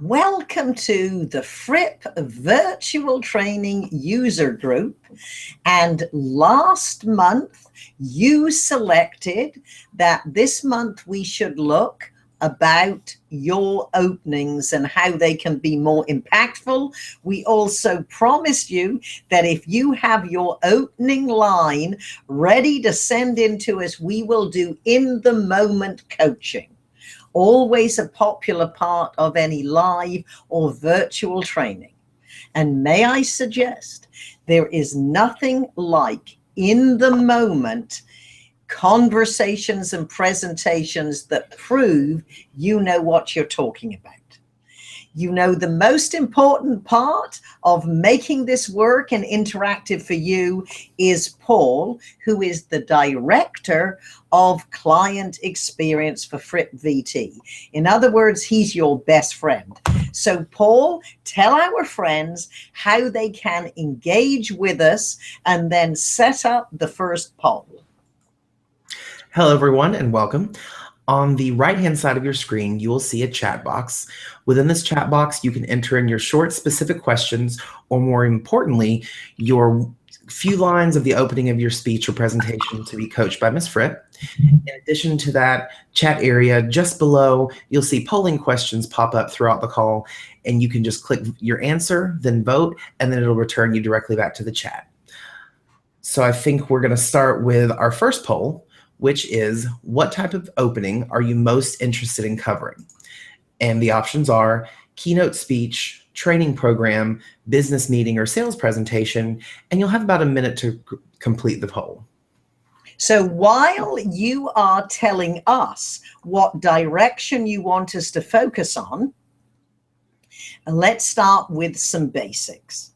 Welcome to the Fripp Virtual Training User Group. And last month, you selected that this month we should look about your openings and how they can be more impactful. We also promised you that if you have your opening line ready to send in to us, we will do in-the-moment coaching. Always a popular part of any live or virtual training. And may I suggest, there is nothing like in the moment conversations and presentations that prove you know what you're talking about. You know, the most important part of making this work and interactive for you is Paul, who is the director of client experience for FrippVT. In other words, he's your best friend. So Paul, tell our friends how they can engage with us and then set up the first poll. Hello, everyone, and welcome. On the right-hand side of your screen, you will see a chat box. Within this chat box, you can enter in your short, specific questions, or more importantly, your few lines of the opening of your speech or presentation to be coached by Ms. Fripp. In addition to that chat area, just below, you'll see polling questions pop up throughout the call, and you can just click your answer, then vote, and then it'll return you directly back to the chat. So I think we're going to start with our first poll, which is, what type of opening are you most interested in covering? And the options are keynote speech, training program, business meeting, or sales presentation, and you'll have about a minute to complete the poll. So while you are telling us what direction you want us to focus on, let's start with some basics.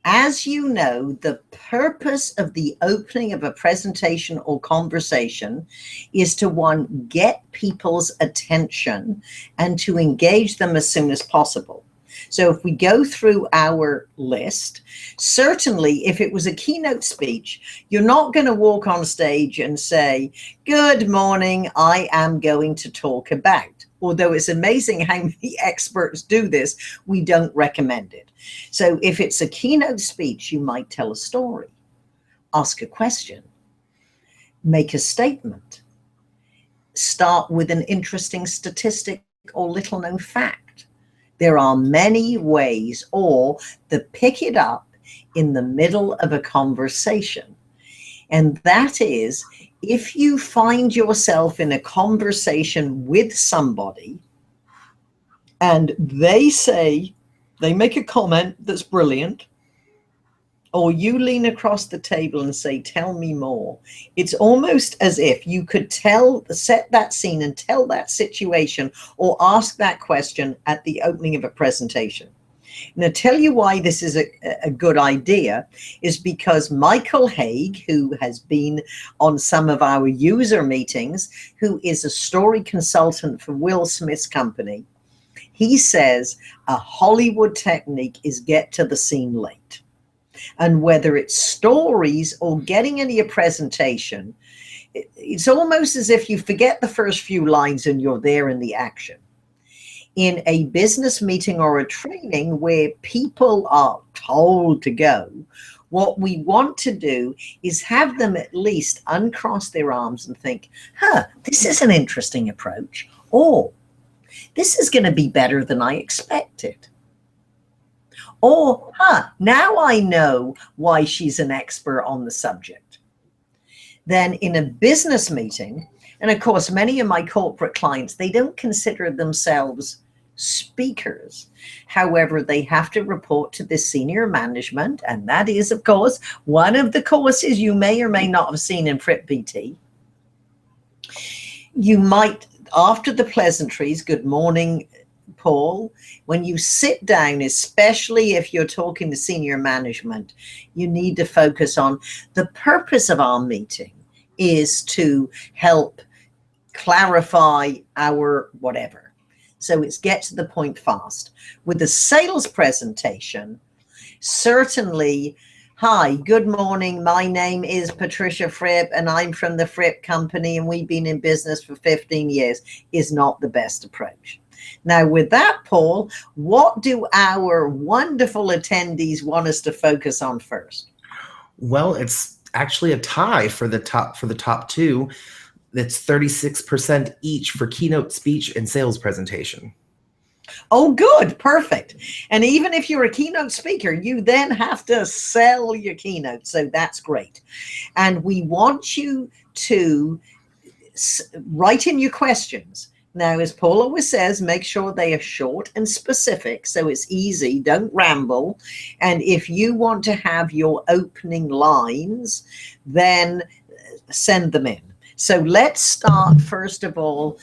As you know, the purpose of the opening of a presentation or conversation is to, one, get people's attention and to engage them as soon as possible. So if we go through our list, certainly if it was a keynote speech, you're not going to walk on stage and say, "Good morning, I am going to talk about." Although it's amazing how many experts do this, we don't recommend it. So if it's a keynote speech, you might tell a story, ask a question, make a statement, start with an interesting statistic or little known fact. There are many ways, or pick it up in the middle of a conversation. And that is, if you find yourself in a conversation with somebody and they make a comment that's brilliant, or you lean across the table and say, "Tell me more," it's almost as if you could set that scene and tell that situation or ask that question at the opening of a presentation. Now, tell you why this is a good idea is because Michael Haig, who has been on some of our user meetings, who is a story consultant for Will Smith's company, he says a Hollywood technique is get to the scene late. And whether it's stories or getting into your presentation, it's almost as if you forget the first few lines and you're there in the action. In a business meeting or a training where people are told to go, what we want to do is have them at least uncross their arms and think, this is an interesting approach, or this is going to be better than I expected. Or, now I know why she's an expert on the subject. Then in a business meeting, and of course, many of my corporate clients, they don't consider themselves speakers. However, they have to report to the senior management. And that is, of course, one of the courses you may or may not have seen in FrippVT. You might, after the pleasantries, "Good morning, Paul," when you sit down, especially if you're talking to senior management, you need to focus on the purpose of our meeting is to help clarify our whatever. So it's get to the point fast. With the sales presentation, certainly, "Hi, good morning. My name is Patricia Fripp and I'm from the Fripp company and we've been in business for 15 years is not the best approach. Now, with that, Paul, what do our wonderful attendees want us to focus on first? Well, it's actually a tie for the top two. That's 36% each for keynote speech and sales presentation. Oh, good. Perfect. And even if you're a keynote speaker, you then have to sell your keynote. So that's great. And we want you to write in your questions. Now, as Paul always says, make sure they are short and specific so it's easy. Don't ramble. And if you want to have your opening lines, then send them in. So let's start, first of all,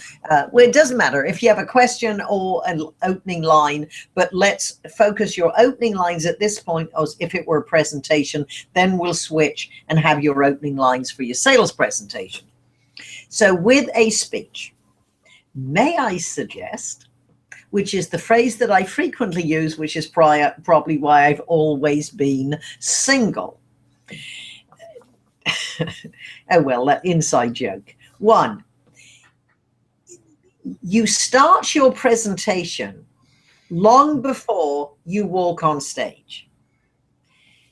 well, it doesn't matter if you have a question or an opening line, but let's focus your opening lines at this point as if it were a presentation. Then we'll switch and have your opening lines for your sales presentation. So with a speech, may I suggest, which is the phrase that I frequently use, which is probably why I've always been single. Oh, well, that inside joke. One, you start your presentation long before you walk on stage.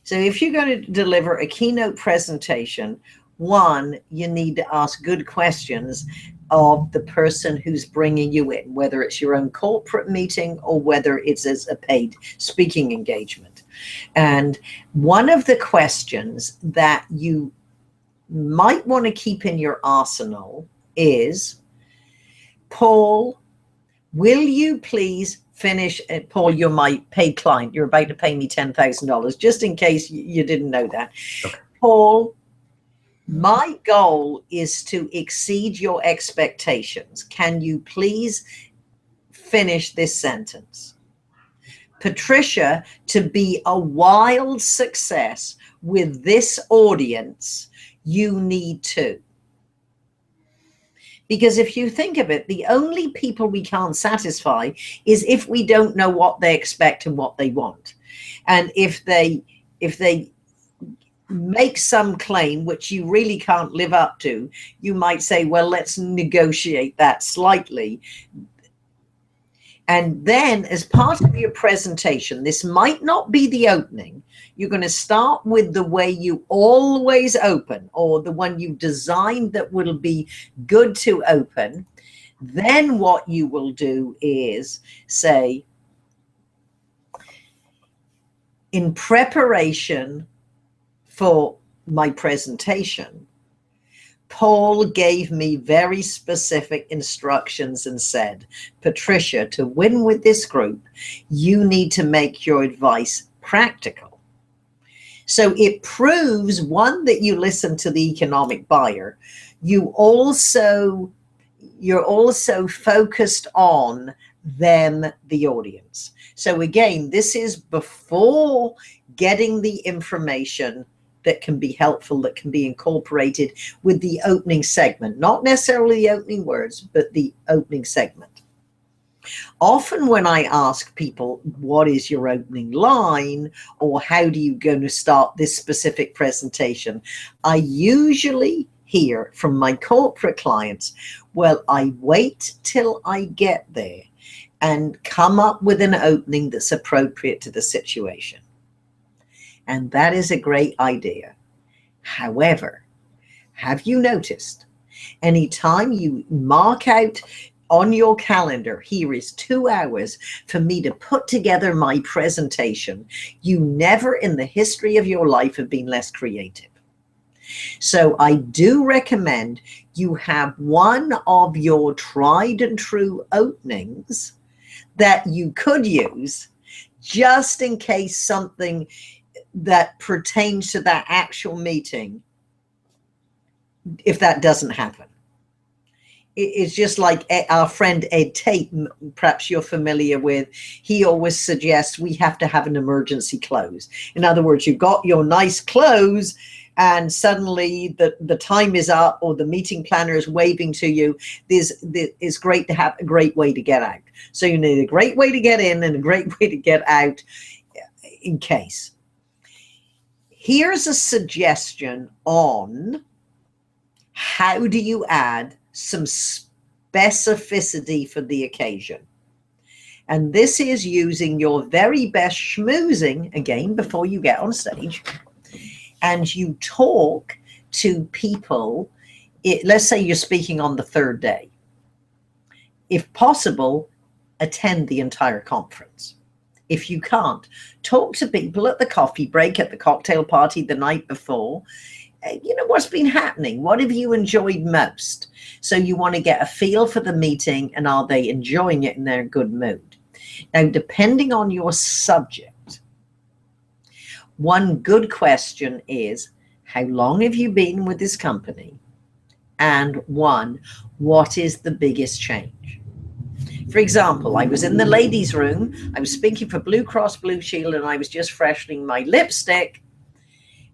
So if you're going to deliver a keynote presentation, one, you need to ask good questions of the person who's bringing you in, whether it's your own corporate meeting or whether it's as a paid speaking engagement. And one of the questions that you might want to keep in your arsenal is, Paul, will you please finish? Paul, you're my paid client. You're about to pay me $10,000, just in case you didn't know that. Okay. Paul, my goal is to exceed your expectations. Can you please finish this sentence? Patricia, to be a wild success with this audience, you need to. Because if you think of it, the only people we can't satisfy is if we don't know what they expect and what they want. And if they make some claim which you really can't live up to, you might say, well, let's negotiate that slightly. And then as part of your presentation, this might not be the opening. You're going to start with the way you always open, or the one you designed that will be good to open. Then what you will do is say, in preparation for my presentation, Paul gave me very specific instructions and said, Patricia, to win with this group, you need to make your advice practical. So it proves, one, that you listen to the economic buyer. You're also focused on them, the audience. So again, this is before getting the information that can be helpful, that can be incorporated with the opening segment, not necessarily the opening words, but the opening segment. Often when I ask people, what is your opening line, or how do you going to start this specific presentation, I usually hear from my corporate clients, well, I wait till I get there and come up with an opening that's appropriate to the situation. And that is a great idea. However, have you noticed, anytime you mark out on your calendar, here is 2 hours for me to put together my presentation, you never in the history of your life have been less creative. So I do recommend you have one of your tried and true openings that you could use just in case something that pertains to that actual meeting, if that doesn't happen. It's just like our friend Ed Tate, perhaps you're familiar with. He always suggests we have to have an emergency close. In other words, you've got your nice close and suddenly the time is up, or the meeting planner is waving to you. It's great to have a great way to get out. So you need a great way to get in and a great way to get out in case. Here's a suggestion on how do you add some specificity for the occasion. And this is using your very best schmoozing, again, before you get on stage. And you talk to people. Let's say you're speaking on the third day. If possible, attend the entire conference. If you can't, talk to people at the coffee break, at the cocktail party the night before. You know, what's been happening? What have you enjoyed most? So you want to get a feel for the meeting, and are they enjoying it and they're in a good mood? Now, depending on your subject, one good question is, how long have you been with this company? And what is the biggest change? For example, I was in the ladies' room. I was speaking for Blue Cross Blue Shield, and I was just freshening my lipstick.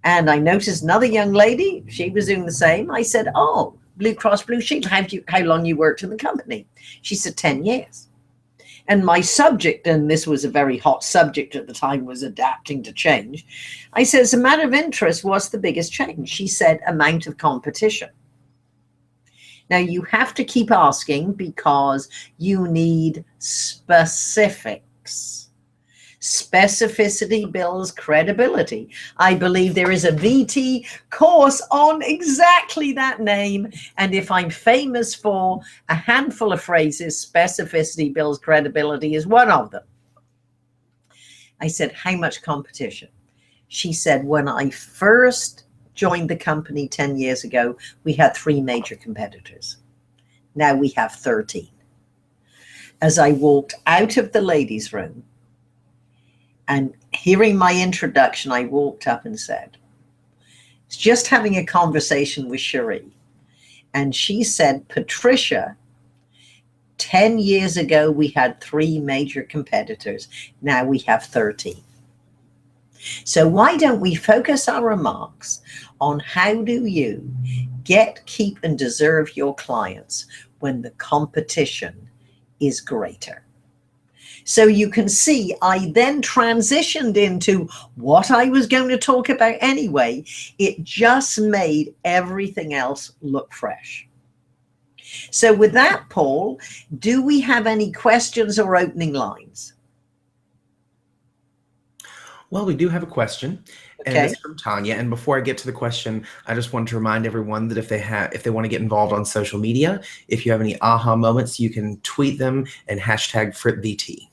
And I noticed another young lady. She was doing the same. I said, "Oh, Blue Cross Blue Shield, how long you worked in the company?" She said, 10 years. And my subject, and this was a very hot subject at the time, was adapting to change. I said, as a matter of interest, what's the biggest change? She said, amount of competition. Now, you have to keep asking because you need specifics. Specificity builds credibility. I believe there is a VT course on exactly that name. And if I'm famous for a handful of phrases, specificity builds credibility is one of them. I said, how much competition? She said, when I first joined the company 10 years ago, we had 3 major competitors. Now we have 13. As I walked out of the ladies' room, and hearing my introduction, I walked up and said, it's just having a conversation with Cherie. And she said, Patricia, 10 years ago, we had 3 major competitors. Now we have 13. So why don't we focus our remarks on how do you get, keep, and deserve your clients when the competition is greater? So you can see I then transitioned into what I was going to talk about anyway. It just made everything else look fresh. So with that, Paul, do we have any questions or opening lines? Well, we do have a question, and it's from Tanya. And before I get to the question, I just want to remind everyone that if they want to get involved on social media, if you have any aha moments, you can tweet them and hashtag FrippVT.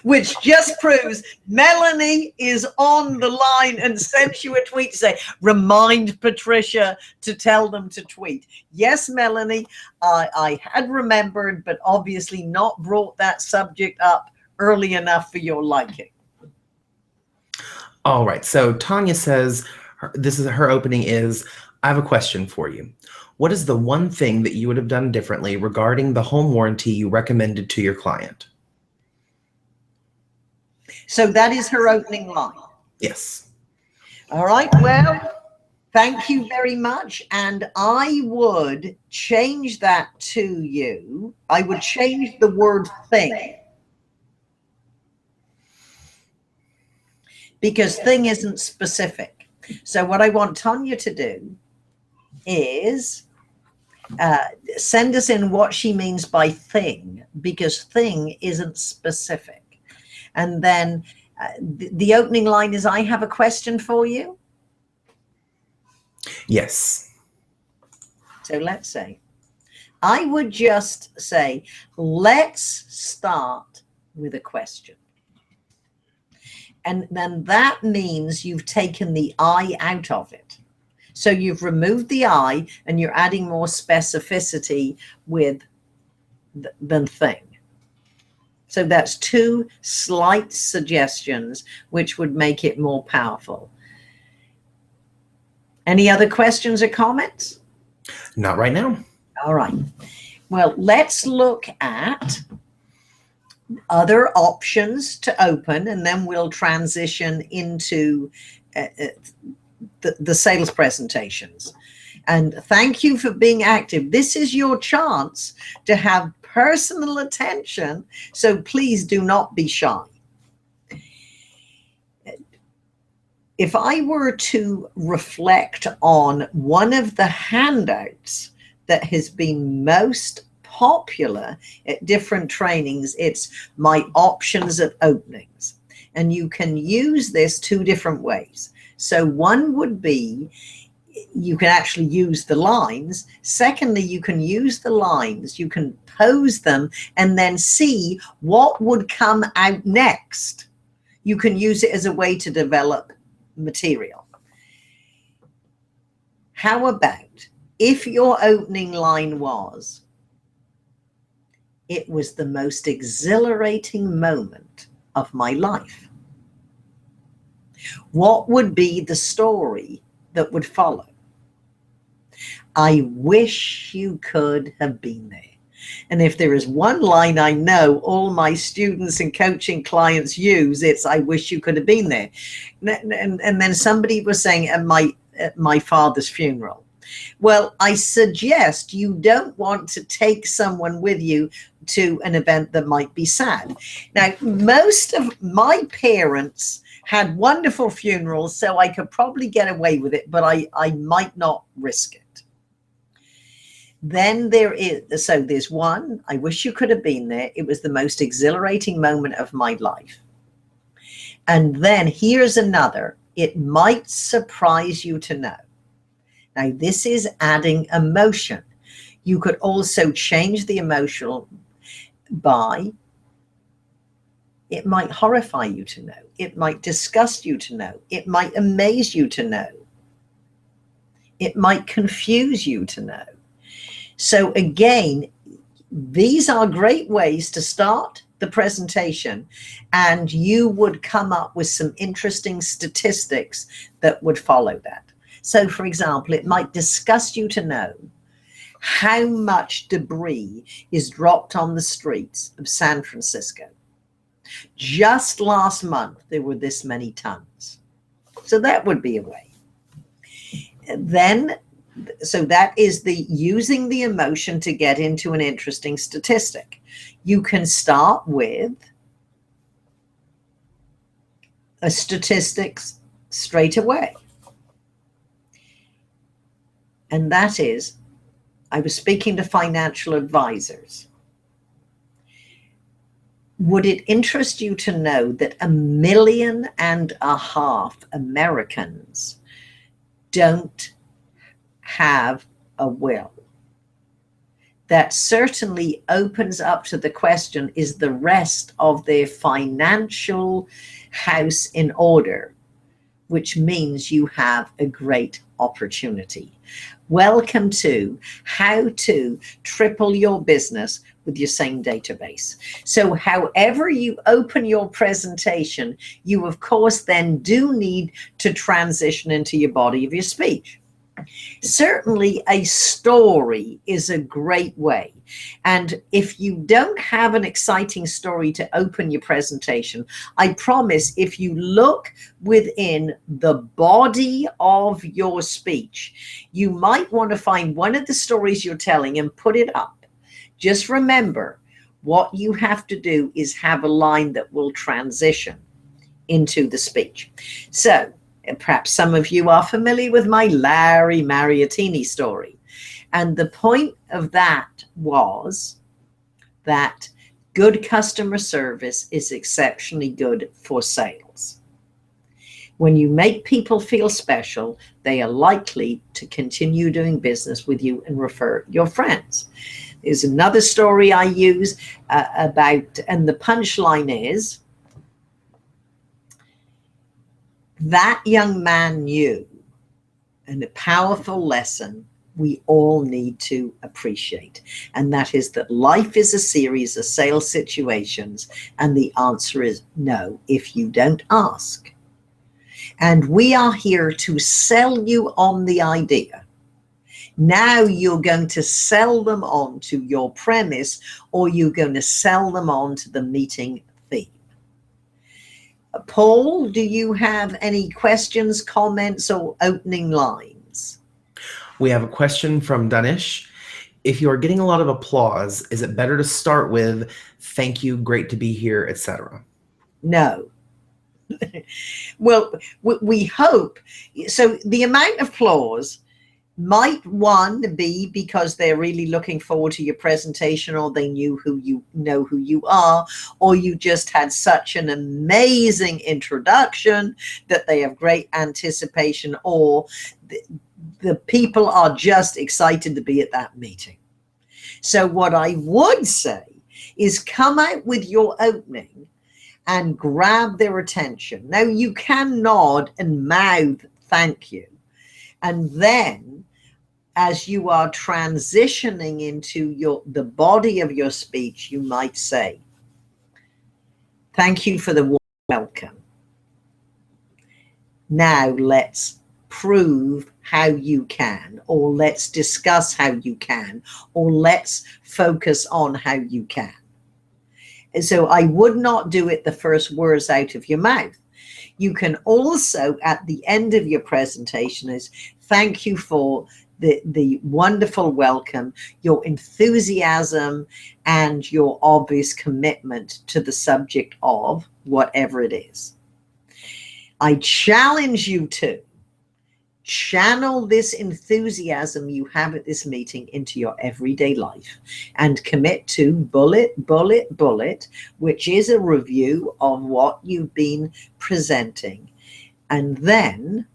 Which just proves Melanie is on the line and sent you a tweet to say, remind Patricia to tell them to tweet. Yes, Melanie, I had remembered, but obviously not brought that subject up early enough for your liking. All right. So Tanya says, her opening is, I have a question for you. What is the one thing that you would have done differently regarding the home warranty you recommended to your client? So that is her opening line. Yes. All right. Well, thank you very much. And I would change that to you. I would change the word thing. Because thing isn't specific. So what I want Tanya to do is send us in what she means by thing, because thing isn't specific. And then the opening line is, I have a question for you. Yes. So let's say, I would just say, let's start with a question. And then that means you've taken the I out of it. So you've removed the I and you're adding more specificity with than thing. So that's 2 slight suggestions which would make it more powerful. Any other questions or comments? Not right now. All right. Well, let's look at other options to open, and then we'll transition into the sales presentations. And thank you for being active. This is your chance to have personal attention, so please do not be shy. If I were to reflect on one of the handouts that has been most popular at different trainings. It's my options of openings. And you can use this two different ways. So one would be, you can actually use the lines. Secondly, you can use the lines, you can pose them and then see what would come out next. You can use it as a way to develop material. How about if your opening line was, it was the most exhilarating moment of my life? What would be the story that would follow? I wish you could have been there. And if there is one line I know all my students and coaching clients use, it's I wish you could have been there. And then somebody was saying at my father's funeral. Well, I suggest you don't want to take someone with you to an event that might be sad. Now, most of my parents had wonderful funerals, so I could probably get away with it, but I might not risk it. Then there's one, I wish you could have been there. It was the most exhilarating moment of my life. And then here's another, it might surprise you to know. Now, this is adding emotion. You could also change the emotional by, it might horrify you to know. It might disgust you to know. It might amaze you to know. It might confuse you to know. So again, these are great ways to start the presentation, and you would come up with some interesting statistics that would follow that. So for example, it might disgust you to know how much debris is dropped on the streets of San Francisco. Just last month, there were this many tons. So that would be a way. Then, so that is the using the emotion to get into an interesting statistic. You can start with a statistics straight away. And that is, I was speaking to financial advisors. Would it interest you to know that 1.5 million Americans don't have a will? That certainly opens up to the question, is the rest of their financial house in order? Which means you have a great opportunity. Welcome to how to triple your business with your same database. So however you open your presentation, you of course then do need to transition into your body of your speech. Certainly a story is a great way. And if you don't have an exciting story to open your presentation, I promise if you look within the body of your speech, you might want to find one of the stories you're telling and put it up. Just remember, what you have to do is have a line that will transition into the speech. So, perhaps some of you are familiar with my Larry Mariottini story. And the point of that was that good customer service is exceptionally good for sales. When you make people feel special, they are likely to continue doing business with you and refer your friends. There's another story I use about, and the punchline is, that young man knew, and a powerful lesson we all need to appreciate. And that is that life is a series of sales situations. And the answer is no, if you don't ask. And we are here to sell you on the idea. Now you're going to sell them on to your premise, or you're going to sell them on to the meeting theme. Paul, do you have any questions, comments, or opening lines? We have a question from Danish. If you are getting a lot of applause, is it better to start with "thank you, great to be here," etc.? No. Well, we hope. So the amount of applause Might one be because they're really looking forward to your presentation, or they know who you are, or you just had such an amazing introduction that they have great anticipation, or the people are just excited to be at that meeting. So what I would say is come out with your opening and grab their attention. Now you can nod and mouth thank you, and then as you are transitioning into the body of your speech, you might say, thank you for the warm welcome. Now let's prove how you can, or let's discuss how you can, or let's focus on how you can. And so I would not do it the first words out of your mouth. You can also, at the end of your presentation, is thank you for the wonderful welcome, your enthusiasm, and your obvious commitment to the subject of whatever it is. I challenge you to channel this enthusiasm you have at this meeting into your everyday life and commit to bullet, bullet, bullet, which is a review of what you've been presenting. And then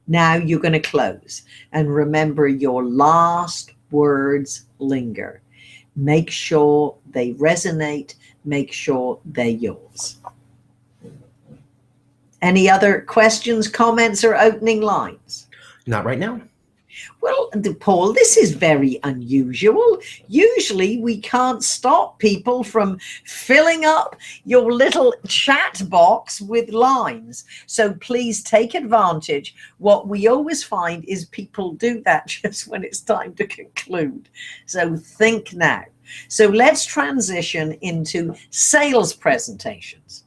now you're going to close, and remember, your last words linger. Make sure they resonate. Make sure they're yours. Any other questions, comments, or opening lines? Not right now. Well, Paul, this is very unusual. Usually we can't stop people from filling up your little chat box with lines. So please take advantage. What we always find is people do that just when it's time to conclude. So think now. So let's transition into sales presentations.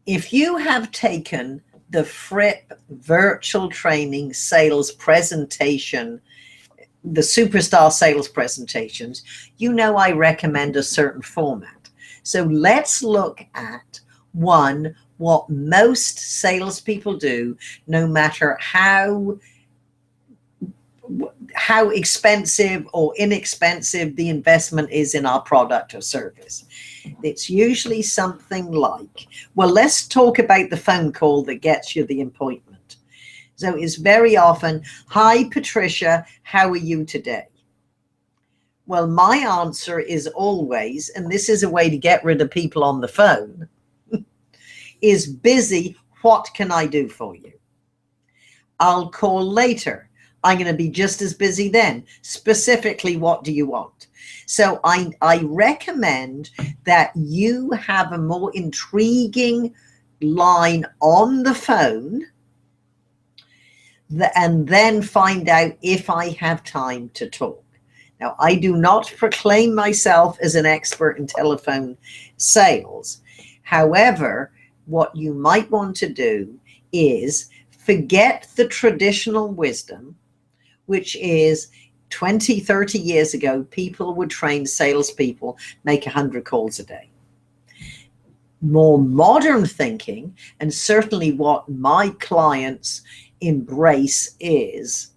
If you have taken the Fripp virtual training sales presentation, the superstar sales presentations, you know I recommend a certain format. So let's look at one, what most salespeople do, no matter how expensive or inexpensive the investment is in our product or service. It's usually something like, well, let's talk about the phone call that gets you the appointment. So it's very often, hi, Patricia, how are you today? Well, my answer is always, and this is a way to get rid of people on the phone, is busy. What can I do for you? I'll call later. I'm going to be just as busy then. Specifically, what do you want? So I recommend that you have a more intriguing line on the phone and then find out if I have time to talk. Now, I do not proclaim myself as an expert in telephone sales. However, what you might want to do is forget the traditional wisdom, which is 20, 30 years ago, people would train salespeople make 100 calls a day. More modern thinking, and certainly what my clients embrace, is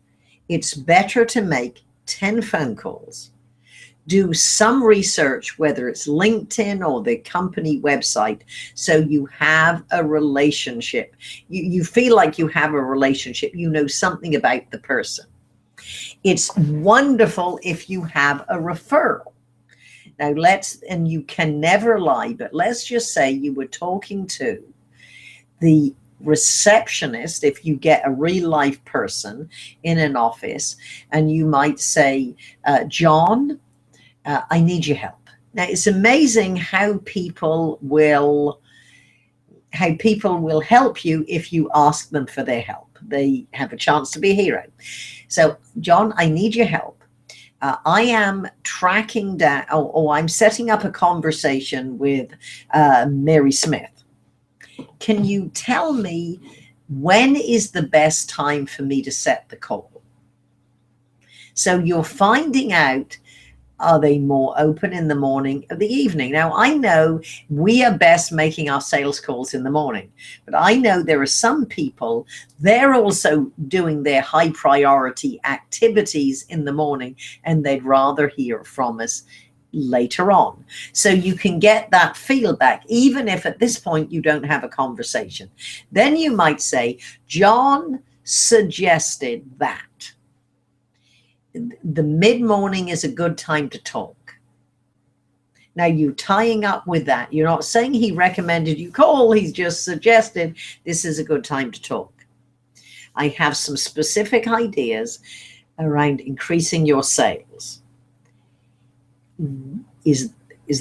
it's better to make 10 phone calls, do some research, whether it's LinkedIn or the company website, so you have a relationship. You feel like you have a relationship. You know something about the person. It's wonderful if you have a referral. Now and you can never lie, but let's just say you were talking to the receptionist, if you get a real life person in an office, and you might say, John, I need your help. Now it's amazing how people will help you if you ask them for their help. They have a chance to be a hero. So, John, I need your help. I am tracking down, or I'm setting up a conversation with Mary Smith. Can you tell me when is the best time for me to set the call? So you're finding out Are they more open in the morning or the evening? Now, I know we are best making our sales calls in the morning, but I know there are some people, they're also doing their high priority activities in the morning, and they'd rather hear from us later on. So you can get that feedback, even if at this point you don't have a conversation. Then you might say, John suggested that the mid-morning is a good time to talk. Now you're tying up with that. You're not saying he recommended you call. He's just suggested this is a good time to talk. I have some specific ideas around increasing your sales. Is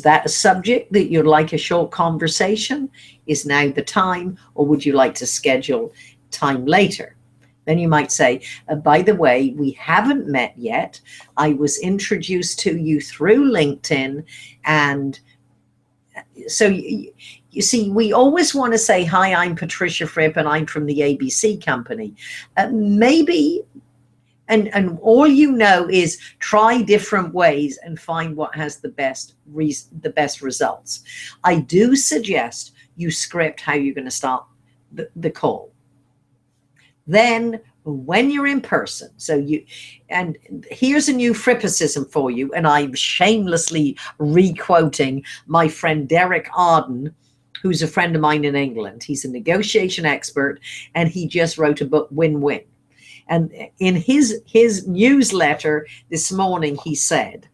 that a subject that you'd like a short conversation? Is now the time, or would you like to schedule time later? Then you might say, by the way, we haven't met yet. I was introduced to you through LinkedIn. And so you see, we always want to say, hi, I'm Patricia Fripp and I'm from the ABC company. Maybe, and all you know is try different ways and find what has the best results. I do suggest you script how you're going to start the call. Then when you're in person, and here's a new Frippicism for you, and I'm shamelessly re-quoting my friend Derek Arden, who's a friend of mine in England. He's a negotiation expert, and he just wrote a book, Win-Win. And in his newsletter this morning, he said,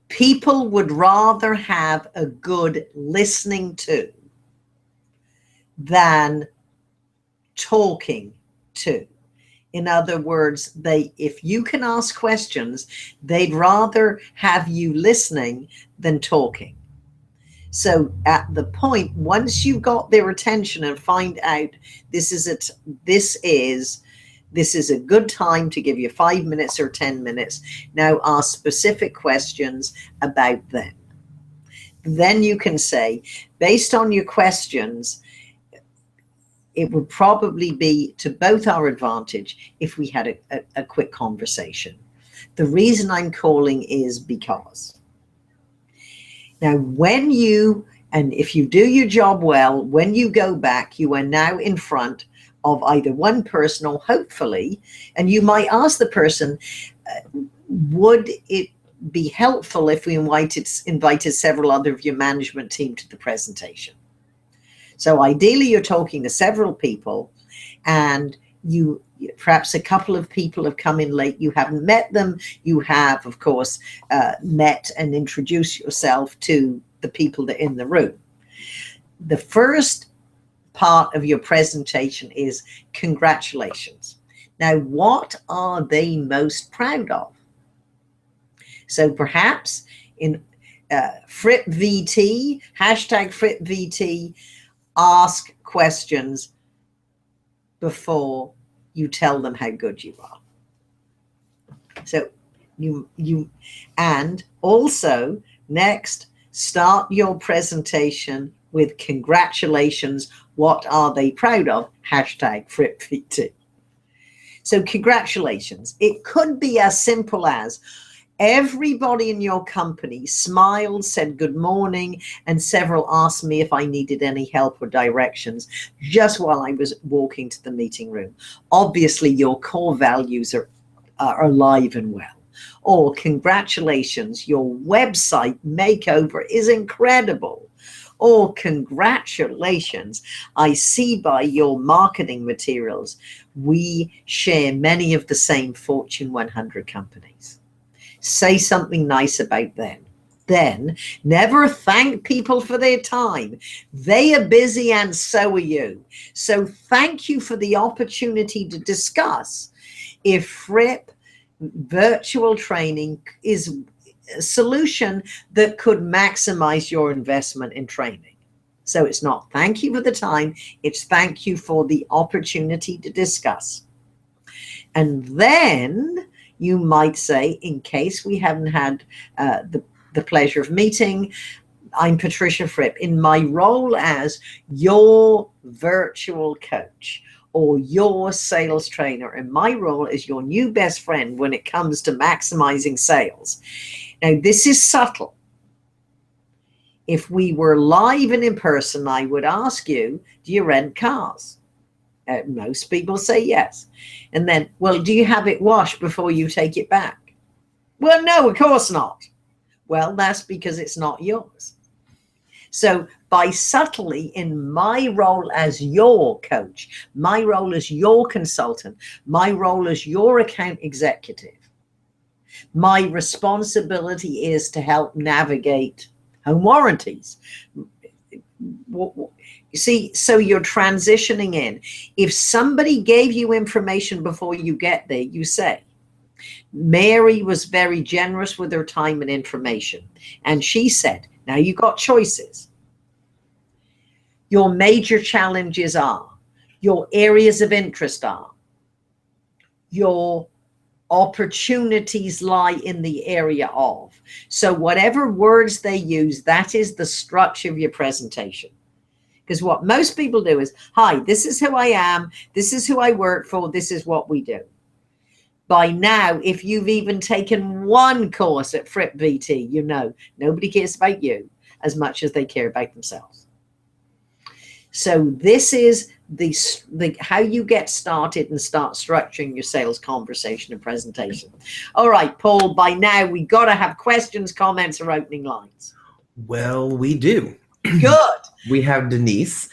people would rather have a good listening to than talking to. In other words, if you can ask questions, they'd rather have you listening than talking. So at the point, once you've got their attention and find out this is a good time to give you 5 minutes or 10 minutes, now ask specific questions about them. Then you can say, based on your questions, it would probably be to both our advantage if we had a quick conversation. The reason I'm calling is because. Now, if you do your job well, when you go back, you are now in front of either one person or hopefully, and you might ask the person, would it be helpful if we invited several other of your management team to the presentation? So ideally, you're talking to several people, and perhaps a couple of people have come in late. You haven't met them. You have, of course, met and introduced yourself to the people that are in the room. The first part of your presentation is congratulations. Now, what are they most proud of? So perhaps in FrippVT, #FrippVT, ask questions before you tell them how good you are. So and also next, start your presentation with congratulations. What are they proud of? #FrippVT. So congratulations. It could be as simple as everybody in your company smiled, said good morning, and several asked me if I needed any help or directions just while I was walking to the meeting room. Obviously, your core values are alive and well. Or congratulations, your website makeover is incredible. Or congratulations, I see by your marketing materials, we share many of the same Fortune 100 companies. Say something nice about them. Then never thank people for their time. They are busy and so are you. So thank you for the opportunity to discuss if Fripp virtual training is a solution that could maximize your investment in training. So it's not thank you for the time, it's thank you for the opportunity to discuss. And then you might say, in case we haven't had the pleasure of meeting, I'm Patricia Fripp. In my role as your virtual coach, or your sales trainer, and my role is your new best friend when it comes to maximizing sales. Now, this is subtle. If we were live and in person, I would ask you, do you rent cars? Most people say yes. And then, well, do you have it washed before you take it back? Well, no, of course not. Well, that's because it's not yours. So by subtly, in my role as your coach, my role as your consultant, my role as your account executive, my responsibility is to help navigate home warranties. You see, so you're transitioning in. If somebody gave you information before you get there, you say, Mary was very generous with her time and information. And she said, now you got choices. Your major challenges are, your areas of interest are, your opportunities lie in the area of. So whatever words they use, that is the structure of your presentation. Because what most people do is, hi, this is who I am, this is who I work for, this is what we do. By now, if you've even taken one course at FrippVT, you know nobody cares about you as much as they care about themselves. So this is the how you get started and start structuring your sales conversation and presentation. All right, Paul, by now we got to have questions, comments, or opening lines. Well, we do. Good. We have Denise.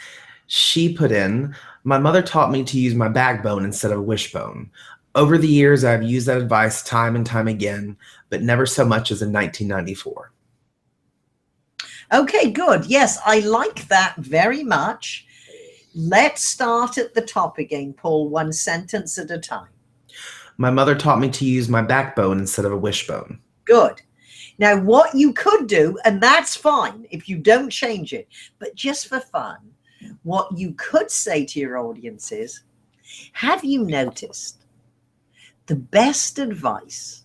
She put in, my mother taught me to use my backbone instead of a wishbone. Over the years, I've used that advice time and time again, but never so much as in 1994. Okay, good. Yes, I like that very much. Let's start at the top again, Paul, one sentence at a time. My mother taught me to use my backbone instead of a wishbone. Good. Now, what you could do, and that's fine if you don't change it, but just for fun, what you could say to your audience is, have you noticed the best advice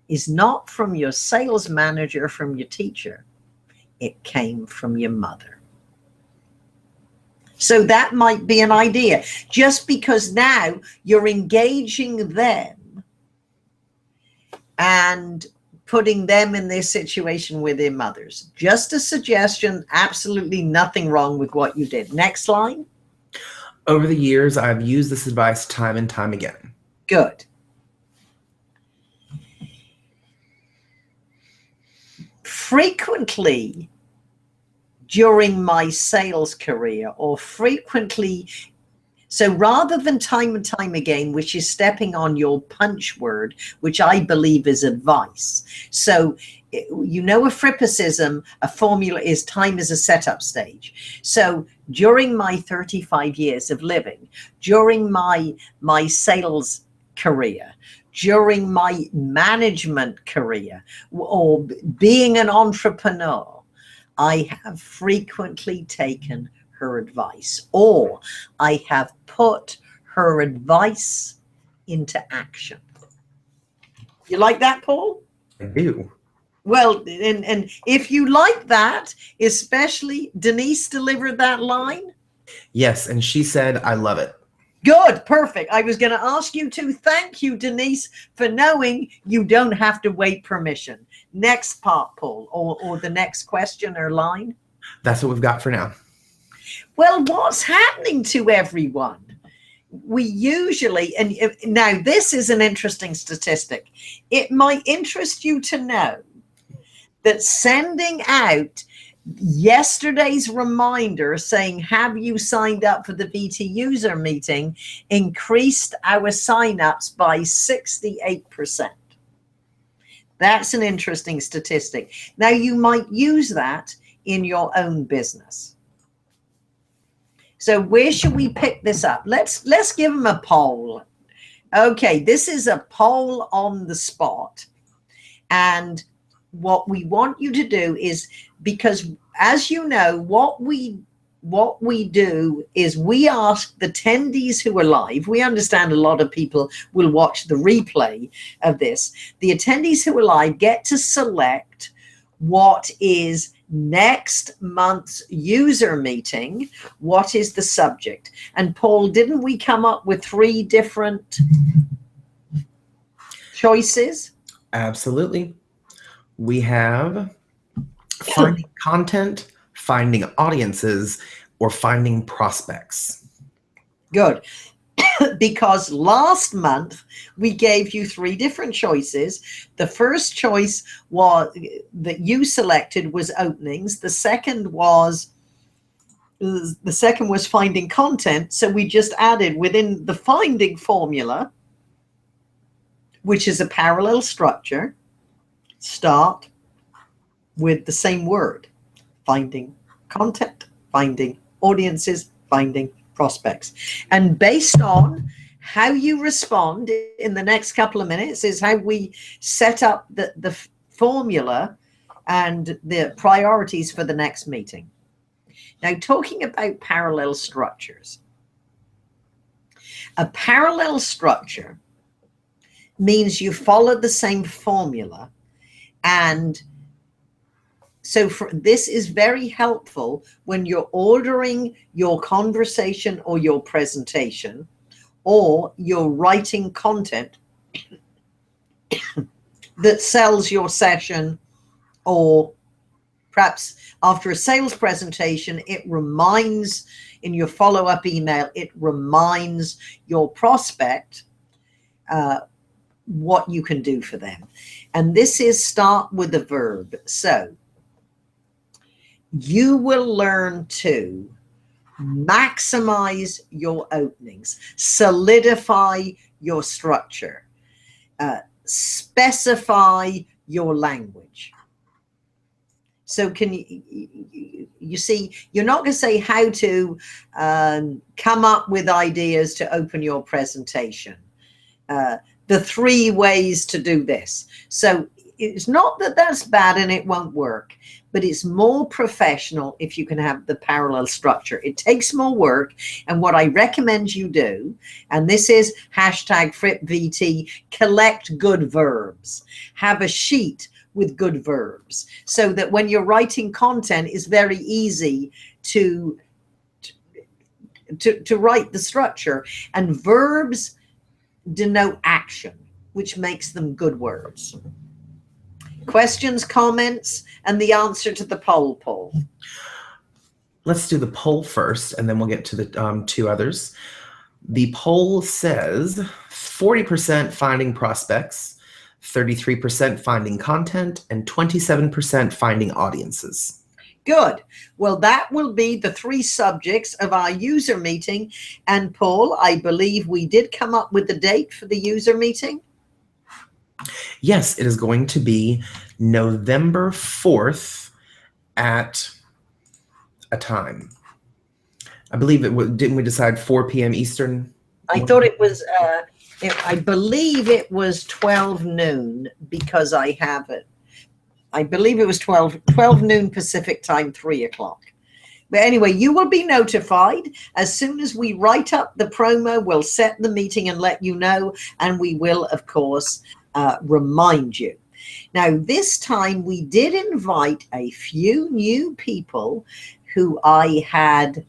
is not from your sales manager, from your teacher. It came from your mother. So that might be an idea. Just because now you're engaging them and putting them in this situation with their mothers. Just a suggestion, absolutely nothing wrong with what you did. Next line. Over the years, I've used this advice time and time again. Good. Frequently during my sales career, or frequently, so rather than time and time again, which is stepping on your punch word, which I believe is advice. So, you know, a Frippicism, a formula is time is a setup stage. So during my 35 years of living, during my sales career, during my management career, or being an entrepreneur, I have frequently taken her advice, or I have put her advice into action. You like that, Paul? I do. Well, and if you like that, especially Denise delivered that line. Yes, and she said, I love it. Good, perfect. I was going to ask you to thank you, Denise, for knowing you don't have to wait permission. Next part, Paul, or the next question or line. That's what we've got for now. Well, what's happening to everyone? We usually, and now this is an interesting statistic. It might interest you to know that sending out yesterday's reminder saying, have you signed up for the VT user meeting, increased our signups by 68%. That's an interesting statistic. Now, you might use that in your own business. So where should we pick this up? Let's give them a poll. Okay, this is a poll on the spot. And what we want you to do is, because as you know, what we do is we ask the attendees who are live. We understand a lot of people will watch the replay of this. The attendees who are live get to select what is Next month's user meeting, what is the subject? And Paul, didn't we come up with 3 different choices? Absolutely. We have finding content, finding audiences, or finding prospects. Good. Because last month we gave you 3 different choices. The first choice was that you selected was openings. The second was finding content. So we just added within the finding formula, which is a parallel structure, start with the same word: finding content, finding audiences, finding prospects. And based on how you respond in the next couple of minutes is how we set up the formula and the priorities for the next meeting. Now, talking about parallel structures, a parallel structure means you follow the same formula, and so this is very helpful when you're ordering your conversation or your presentation, or you're writing content that sells your session, or perhaps after a sales presentation, it reminds in your follow-up email, it reminds your prospect what you can do for them. And this is start with a verb. So you will learn to maximize your openings, solidify your structure, specify your language. So can you see, you're not going to say how to come up with ideas to open your presentation, the 3 ways to do this. So it's not that that's bad and it won't work, but it's more professional if you can have the parallel structure. It takes more work. And what I recommend you do, and this is hashtag FrippVT, collect good verbs. Have a sheet with good verbs so that when you're writing content, it's very easy to write the structure. And verbs denote action, which makes them good words. Questions, comments, and the answer to the poll, Paul. Let's do the poll first, and then we'll get to the 2 others. The poll says 40% finding prospects, 33% finding content, and 27% finding audiences. Good. Well, that will be the 3 subjects of our user meeting. And Paul, I believe we did come up with the date for the user meeting. Yes, it is going to be November 4th at a time. I believe it was, didn't we decide 4 p.m. Eastern? I thought it was, I believe it was 12 noon because I have it. I believe it was 12 noon Pacific time, 3 o'clock. But anyway, you will be notified as soon as we write up the promo. We'll set the meeting and let you know. And we will, of course, remind you. Now, this time we did invite a few new people who I had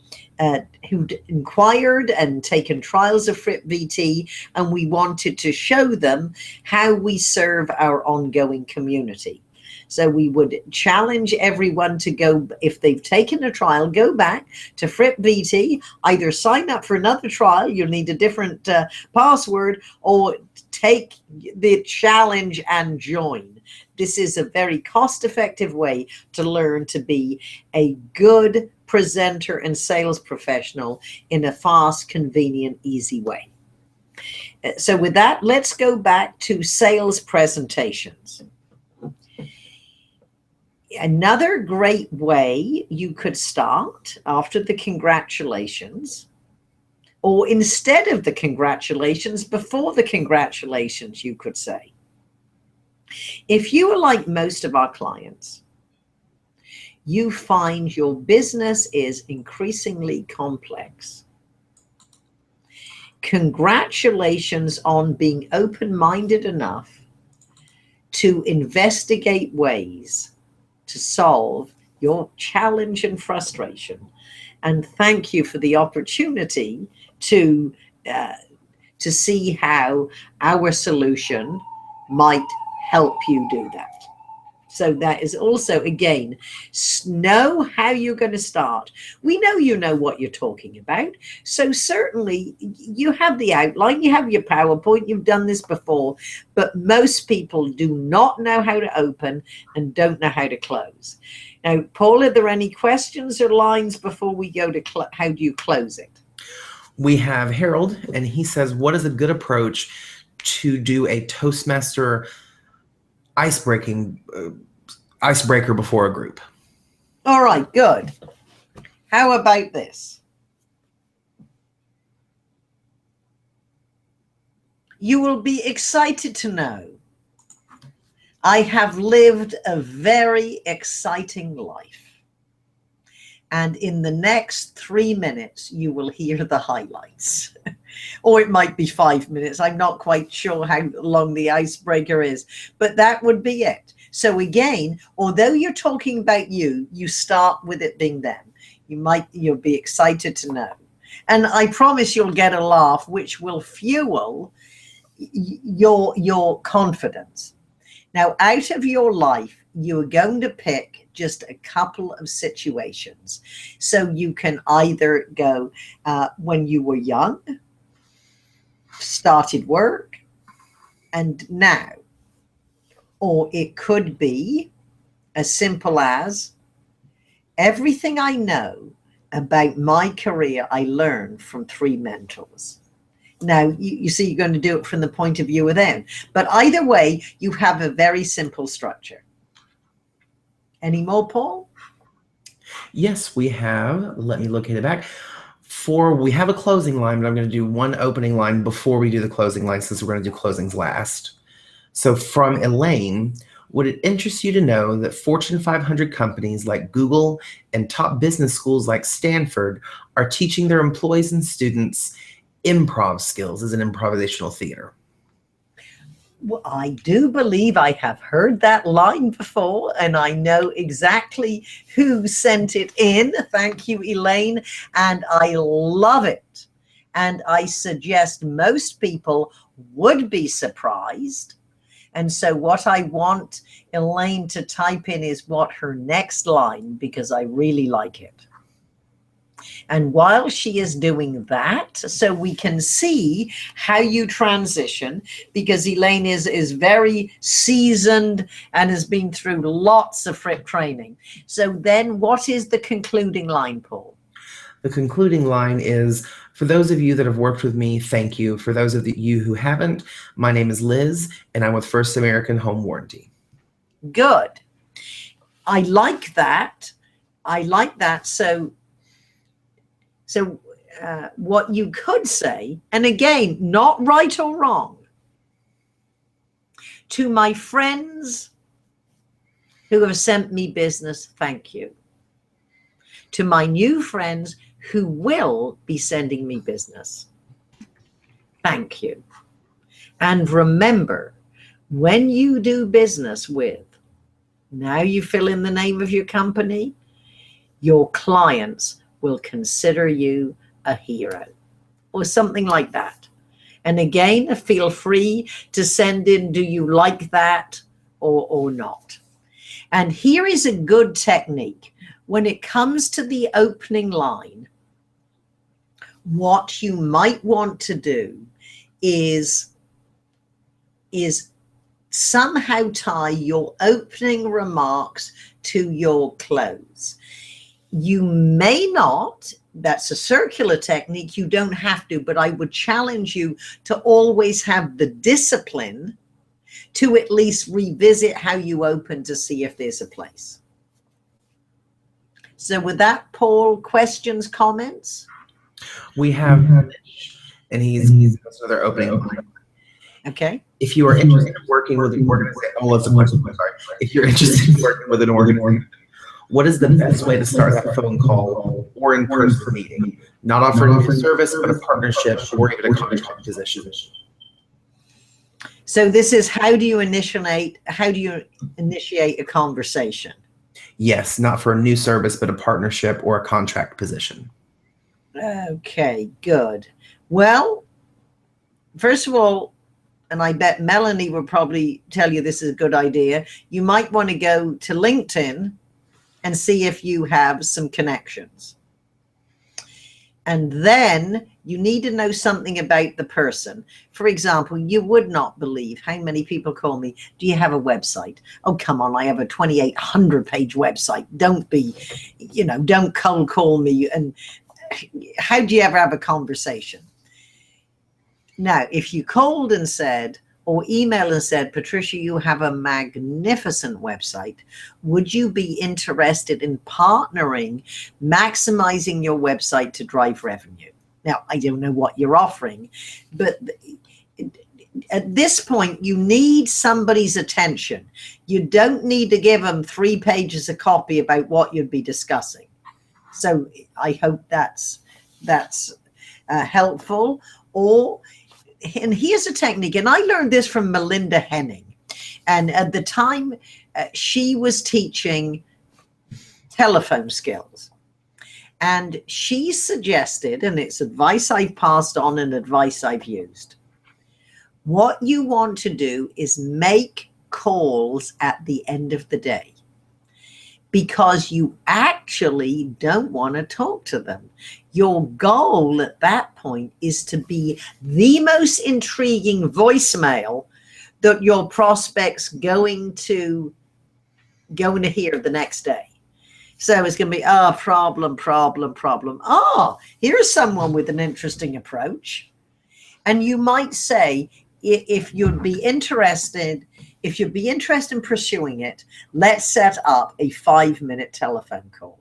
who'd inquired and taken trials of FrippVT, and we wanted to show them how we serve our ongoing community. So we would challenge everyone to go, if they've taken a trial, go back to FrippVT, either sign up for another trial, you'll need a different password, or take the challenge and join. This is a very cost-effective way to learn to be a good presenter and sales professional in a fast, convenient, easy way. So with that, let's go back to sales presentations. Another great way you could start after the congratulations, or instead of the congratulations, before the congratulations, you could say, if you are like most of our clients, you find your business is increasingly complex. Congratulations on being open-minded enough to investigate ways to solve your challenge and frustration. And thank you for the opportunity to see how our solution might help you do that. So that is also, again, know how you're going to start. We know you know what you're talking about. So certainly you have the outline, you have your PowerPoint, you've done this before, but most people do not know how to open and don't know how to close. Now, Paul, are there any questions or lines before we go to how do you close it? We have Harold, and he says, what is a good approach to do a Toastmaster icebreaker before a group? All right, good. How about this? You will be excited to know I have lived a very exciting life. And in the next 3 minutes, you will hear the highlights. Or it might be 5 minutes. I'm not quite sure how long the icebreaker is, but that would be it. So again, although you're talking about you, you start with it being them. You'll be excited to know. And I promise you'll get a laugh, which will fuel your confidence. Now, out of your life, you're going to pick just a couple of situations. So you can either go when you were young, started work, and now. Or it could be as simple as everything I know about my career, I learned from 3 mentors. Now, you see, you're going to do it from the point of view of them. But either way, you have a very simple structure. Any more, Paul? Yes, we have. Let me locate it back. We have a closing line, but I'm going to do one opening line before we do the closing line, since we're going to do closings last. So from Elaine, would it interest you to know that Fortune 500 companies like Google and top business schools like Stanford are teaching their employees and students improv skills as an improvisational theater? Well, I do believe I have heard that line before, and I know exactly who sent it in. Thank you, Elaine. And I love it. And I suggest most people would be surprised. And so what I want Elaine to type in is what her next line, because I really like it. And while she is doing that, so we can see how you transition, because Elaine is very seasoned and has been through lots of Fripp training. So then what is the concluding line, Paul? The concluding line is, for those of you that have worked with me, thank you. For those of you who haven't, my name is Liz, and I'm with First American Home Warranty. Good. I like that. I like that. So what you could say, and again, not right or wrong, to my friends who have sent me business, thank you. To my new friends who will be sending me business, thank you. And remember, when you do business with, now you fill in the name of your company, your clients will consider you a hero or something like that. And again, feel free to send in, do you like that or not? And here is a good technique. When it comes to the opening line, what you might want to do is somehow tie your opening remarks to your close. You may not, that's a circular technique, you don't have to, but I would challenge you to always have the discipline to at least revisit how you open to see if there's a place. So with that, Paul, questions, comments? We have, and he's another opening. Okay. If you are interested in working with an organization, if you're interested in working with an organization, what is the best way to start the phone call or in-person meeting? Not offering a service, but a partnership or even a contract position. So this is how do you initiate a conversation? Yes, not for a new service, but a partnership or a contract position. Okay, good. Well, first of all, and I bet Melanie will probably tell you this is a good idea, you might want to go to LinkedIn and see if you have some connections. And then you need to know something about the person. For example, you would not believe how many people call me, do you have a website? Oh, come on, I have a 2,800 page website. Don't be, don't cold call me. And how do you ever have a conversation? Now, if you called and said, or emailed and said, Patricia, you have a magnificent website. Would you be interested in partnering, maximizing your website to drive revenue? Now, I don't know what you're offering, but at this point, you need somebody's attention. You don't need to give them 3 pages of copy about what you'd be discussing. So I hope that's helpful. And here's a technique, and I learned this from Melinda Henning. And at the time, she was teaching telephone skills. And she suggested, and it's advice I've passed on and advice I've used, what you want to do is make calls at the end of the day, because you actually don't want to talk to them. Your goal at that point is to be the most intriguing voicemail that your prospect's going to hear the next day. So it's going to be, problem. Here's someone with an interesting approach. And you might say, if you'd be interested in pursuing it, let's set up a 5-minute telephone call.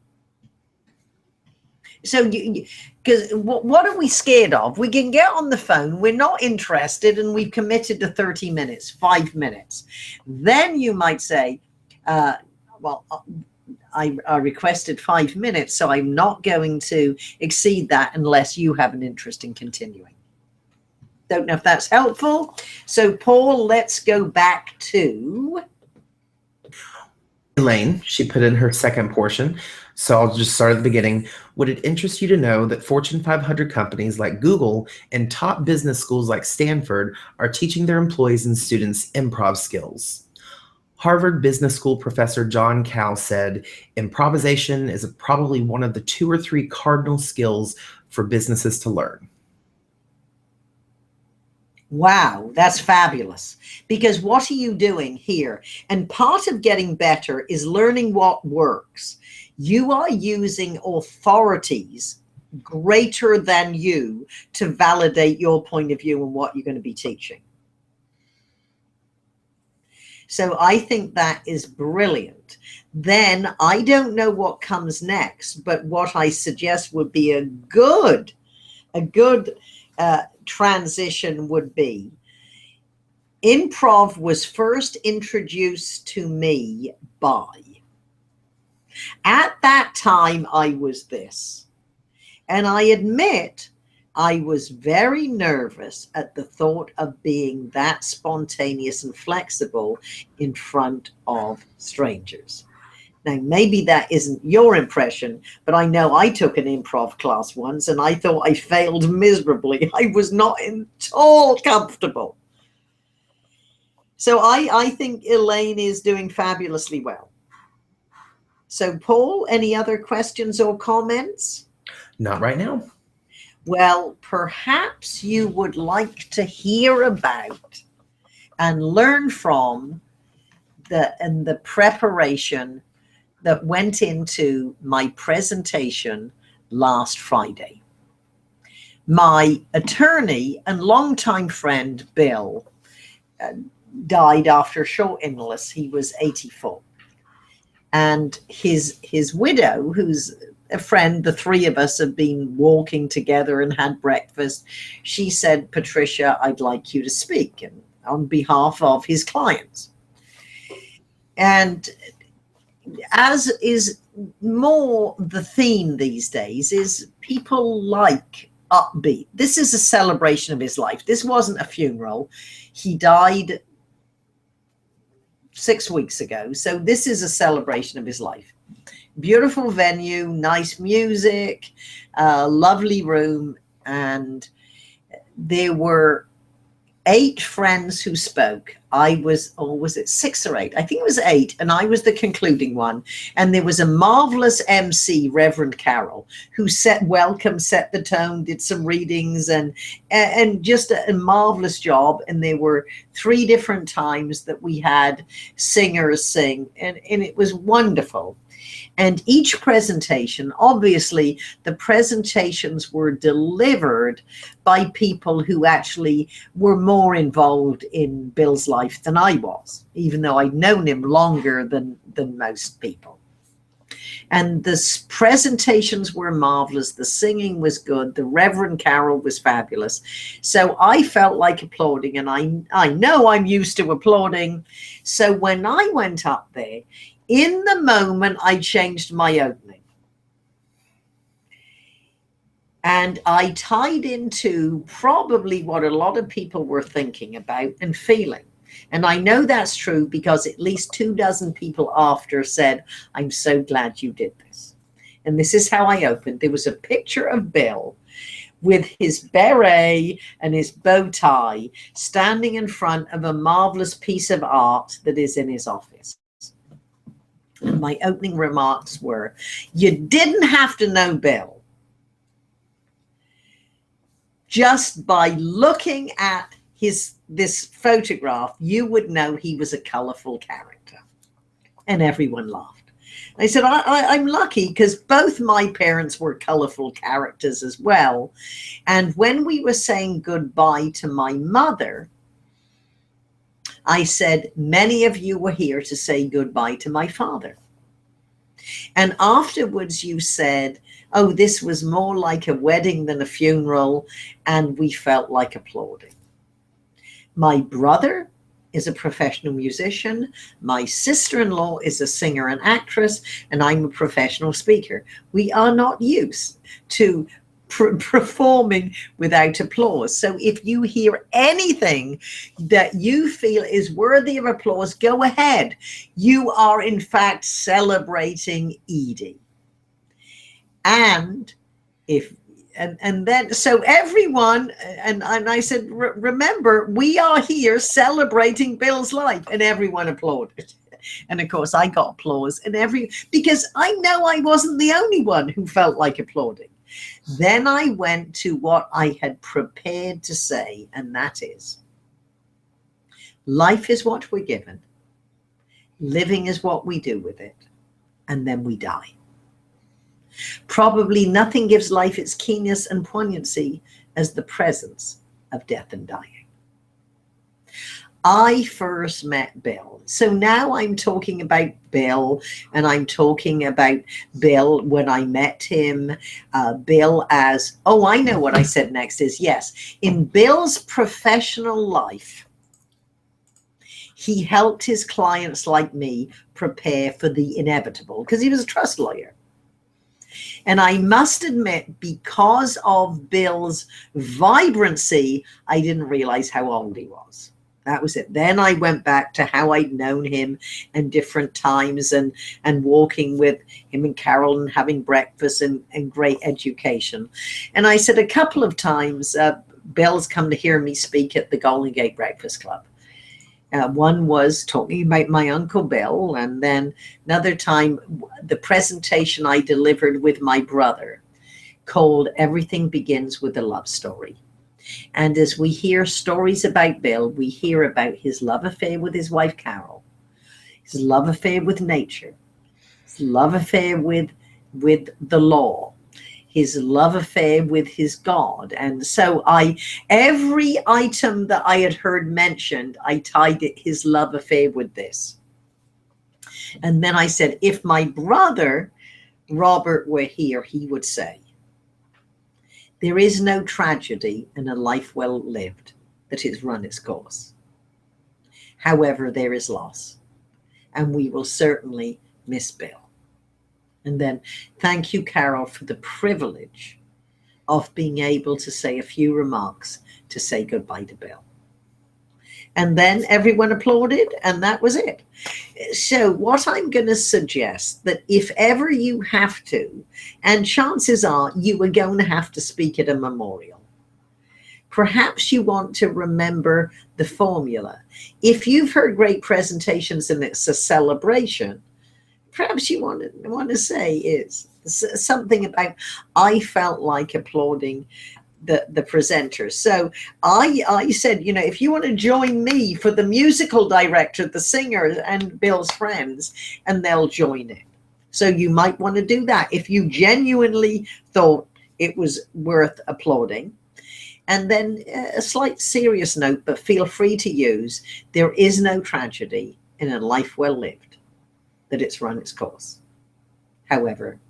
So, because what are we scared of? We can get on the phone, we're not interested, and we've committed to 30 minutes, 5 minutes. Then you might say, I requested 5 minutes, so I'm not going to exceed that unless you have an interest in continuing. Don't know if that's helpful. So, Paul, let's go back to Elaine. She put in her second portion. So I'll just start at the beginning. Would it interest you to know that Fortune 500 companies like Google and top business schools like Stanford are teaching their employees and students improv skills? Harvard Business School professor John Cao said, improvisation is probably one of the 2 or 3 cardinal skills for businesses to learn. Wow, that's fabulous. Because what are you doing here? And part of getting better is learning what works. You are using authorities greater than you to validate your point of view and what you're going to be teaching. So I think that is brilliant. Then I don't know what comes next, but what I suggest would be a good transition would be, improv was first introduced to me by, at that time I was this, and I admit I was very nervous at the thought of being that spontaneous and flexible in front of strangers. Now, maybe that isn't your impression, but I know I took an improv class once and I thought I failed miserably. I was not at all comfortable. So I think Elaine is doing fabulously well. So, Paul, any other questions or comments? Not right now. Well, perhaps you would like to hear about and learn from the preparation that went into my presentation last Friday. My attorney and longtime friend, Bill, died after a short illness. He was 84. And his widow, who's a friend, the 3 of us have been walking together and had breakfast. She said, Patricia, I'd like you to speak on behalf of his clients. And as is more the theme these days, is people like upbeat. This is a celebration of his life. This wasn't a funeral. He died 6 weeks ago. So this is a celebration of his life. beautiful venue, nice music, lovely room. And there were 8 friends who spoke. I was, or was it 6 or 8? I think it was 8, and I was the concluding one. And there was a marvelous MC, Reverend Carol, who set the tone, did some readings, and just a marvelous job. And there were 3 different times that we had singers sing, and it was wonderful. And each presentation, obviously, the presentations were delivered by people who actually were more involved in Bill's life than I was, even though I'd known him longer than most people. And the presentations were marvelous. The singing was good. The Reverend Carol was fabulous. So I felt like applauding, and I know I'm used to applauding. So when I went up there, in the moment, I changed my opening. And I tied into probably what a lot of people were thinking about and feeling. And I know that's true because at least 24 people after said, I'm so glad you did this. And this is how I opened. There was a picture of Bill with his beret and his bow tie standing in front of a marvelous piece of art that is in his office. And my opening remarks were, you didn't have to know Bill. Just by looking at this photograph, you would know he was a colorful character. And everyone laughed. I said, I'm lucky because both my parents were colorful characters as well. And when we were saying goodbye to my mother, I said, many of you were here to say goodbye to my father. And afterwards you said, oh, this was more like a wedding than a funeral, and we felt like applauding. My brother is a professional musician. My sister-in-law is a singer and actress, and I'm a professional speaker. We are not used to performing without applause. So if you hear anything that you feel is worthy of applause, go ahead. You are in fact celebrating Edie. And then so everyone, and I said, remember, we are here celebrating Bill's life, and everyone applauded. And of course I got applause, and because I know I wasn't the only one who felt like applauding. Then I went to what I had prepared to say, and that is, life is what we're given, living is what we do with it, and then we die. Probably nothing gives life its keenness and poignancy as the presence of death and dying. I first met Bill. So now I'm talking about Bill, and I'm talking about Bill when I met him, Bill as, oh, I know what I said next is, yes, in Bill's professional life, he helped his clients like me prepare for the inevitable because he was a trust lawyer. And I must admit, because of Bill's vibrancy, I didn't realize how old he was. That was it. Then I went back to how I'd known him and different times and walking with him and Carol and having breakfast and great education. And I said a couple of times, Bill's come to hear me speak at the Golden Gate Breakfast Club. One was talking about my Uncle Bill, and then another time, the presentation I delivered with my brother called Everything Begins with a Love Story. And as we hear stories about Bill, we hear about his love affair with his wife, Carol, his love affair with nature, his love affair with the law, his love affair with his God. And so every item that I had heard mentioned, I tied his love affair with this. And then I said, if my brother, Robert, were here, he would say, there is no tragedy in a life well lived that has run its course. However, there is loss, and we will certainly miss Bill. And then thank you, Carol, for the privilege of being able to say a few remarks to say goodbye to Bill. And then everyone applauded, and that was it. So what I'm going to suggest, that if ever you have to, and chances are you are going to have to speak at a memorial, perhaps you want to remember the formula. If you've heard great presentations and it's a celebration, perhaps you want to say is something about, I felt like applauding the presenters. So I said, you know, if you want to join me for the musical director, the singer, and Bill's friends, and they'll join in. So you might want to do that if you genuinely thought it was worth applauding. And then a slight serious note, but feel free to use, there is no tragedy in a life well lived, that it's run its course. However,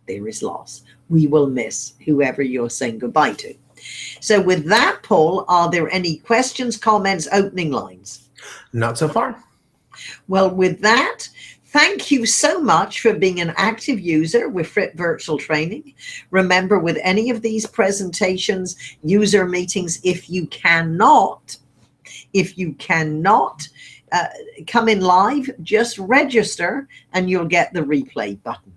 there is loss. We will miss whoever you're saying goodbye to. So with that, Paul, are there any questions, comments, opening lines? Not so far. Well, with that, thank you so much for being an active user with Fripp Virtual Training. Remember, with any of these presentations, user meetings, if you cannot come in live, just register and you'll get the replay button.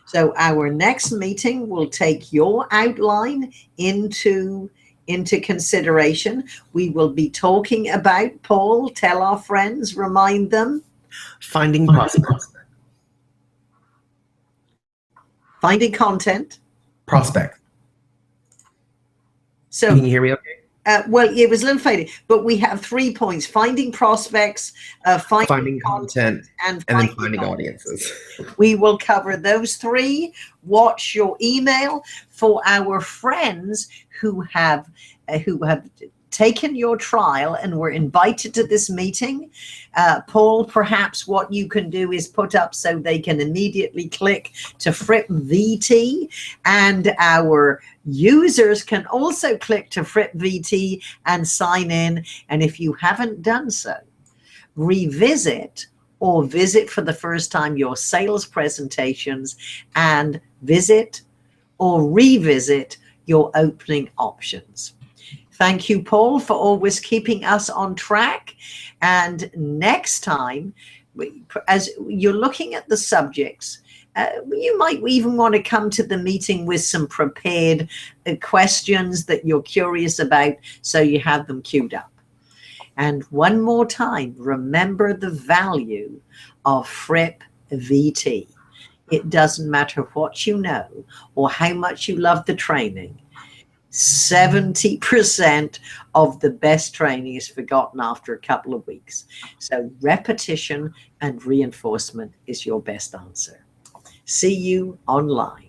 So our next meeting will take your outline into consideration. We will be talking about, Paul, tell our friends, remind them. Finding prospects. Finding content. Prospect. So can you hear me okay? Well, it was a little faded, but we have 3 points: finding prospects, finding content, and then finding audiences. We will cover those 3. Watch your email for our friends who have taken your trial and were invited to this meeting. Paul, perhaps what you can do is put up so they can immediately click to FrippVT, and our users can also click to FrippVT and sign in. And if you haven't done so, revisit or visit for the first time your sales presentations, and visit or revisit your opening options. Thank you, Paul, for always keeping us on track. And next time, as you're looking at the subjects, you might even want to come to the meeting with some prepared questions that you're curious about, so you have them queued up. And one more time, remember the value of FrippVT. It doesn't matter what you know or how much you love the training. 70% of the best training is forgotten after a couple of weeks. So repetition and reinforcement is your best answer. See you online.